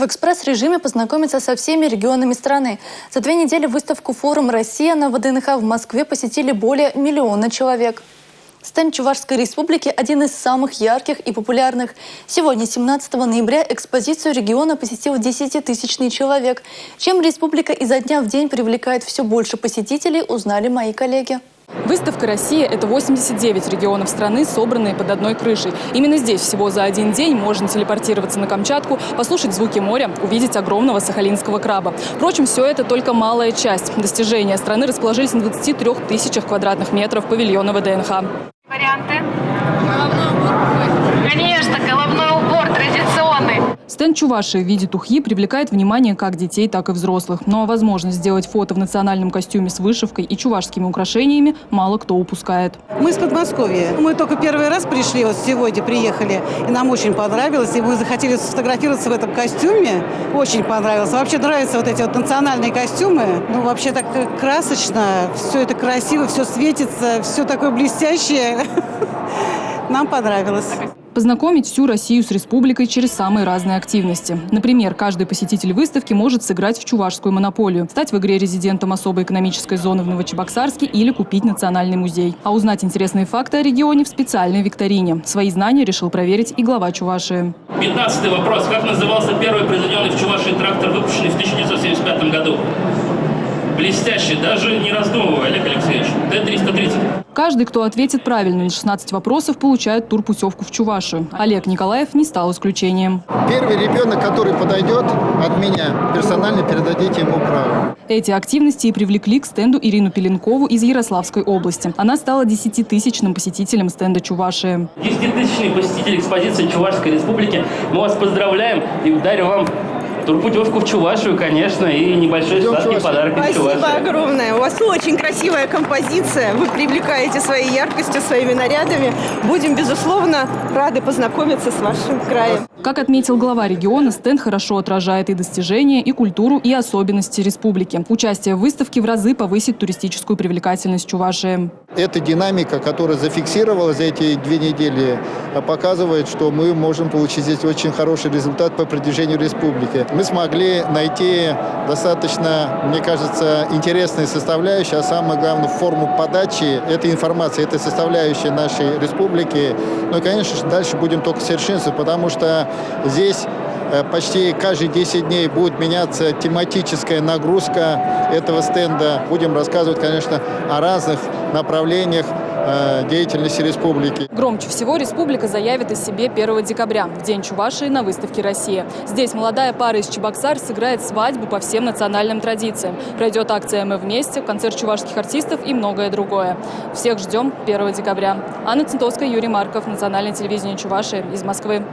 экспресс-режиме познакомиться со всеми регионами страны. За 2 недели выставку «Форум Россия» на ВДНХ в Москве посетили более 1 миллиона человек. Стенд Чувашской Республики – один из самых ярких и популярных. Сегодня, 17 ноября, экспозицию региона посетил 10-тысячный человек. Чем республика изо дня в день привлекает все больше посетителей, узнали мои коллеги. Выставка «Россия» – это 89 регионов страны, собранные под одной крышей. Именно здесь всего за один день можно телепортироваться на Камчатку, послушать звуки моря, увидеть огромного сахалинского краба. Впрочем, все это только малая часть. Достижения страны расположились на 23 тысячах квадратных метров павильона ВДНХ. Варианты? Головной убор. Конечно, головной убор традиционный. Стенд Чувашии в виде тухи привлекает внимание как детей, так и взрослых. Ну а возможность сделать фото в национальном костюме с вышивкой и чувашскими украшениями мало кто упускает. Мы из Подмосковья. Мы только первый раз пришли, вот сегодня приехали, и нам очень понравилось. И мы захотели сфотографироваться в этом костюме. Очень понравилось. Вообще нравятся вот эти вот национальные костюмы. Ну, вообще так красочно, все это красиво, все светится, все такое блестящее. Нам понравилось. Познакомить всю Россию с республикой через самые разные активности. Например, каждый посетитель выставки может сыграть в чувашскую монополию, стать в игре резидентом особой экономической зоны в Новочебоксарске или купить национальный музей. А узнать интересные факты о регионе в специальной викторине. Свои знания решил проверить и глава Чувашии. 15-й вопрос. Как назывался первый произведенный в Чувашии трактор, выпущенный в 1975 году? Блестяще, даже не раздумывая, Олег Алексеевич. Т-330. Каждый, кто ответит правильно на 16 вопросов, получает турпутевку в Чувашию. Олег Николаев не стал исключением. Первый ребенок, который подойдет от меня, персонально передадите ему право. Эти активности и привлекли к стенду Ирину Пеленкову из Ярославской области. Она стала 10-тысячным посетителем стенда Чувашии. 10-тысячный посетитель экспозиции Чувашской Республики. Мы вас поздравляем и дарим вам турпутевку в Чувашию, конечно, и небольшой сладкий подарок из Чувашии. Спасибо огромное. У вас очень красивая композиция. Вы привлекаете своей яркостью, своими нарядами. Будем, безусловно, рады познакомиться с вашим краем. Как отметил глава региона, стенд хорошо отражает и достижения, и культуру, и особенности республики. Участие в выставке в разы повысит туристическую привлекательность Чувашии. Эта динамика, которая зафиксировалась за эти 2 недели, показывает, что мы можем получить здесь очень хороший результат по продвижению республики. Мы смогли найти достаточно, мне кажется, интересные составляющие, а самое главное, форму подачи этой информации, этой составляющей нашей республики. Ну и, конечно же, дальше будем только совершенствовать, потому что здесь почти каждые 10 дней будет меняться тематическая нагрузка этого стенда. Будем рассказывать, конечно, о разных направлениях деятельности республики. Громче всего республика заявит о себе 1 декабря, в День Чувашии на выставке «Россия». Здесь молодая пара из Чебоксар сыграет свадьбу по всем национальным традициям. Пройдет акция «Мы вместе», концерт чувашских артистов и многое другое. Всех ждем 1 декабря. Анна Центовская, Юрий Марков, Национальное телевидение Чувашии из Москвы.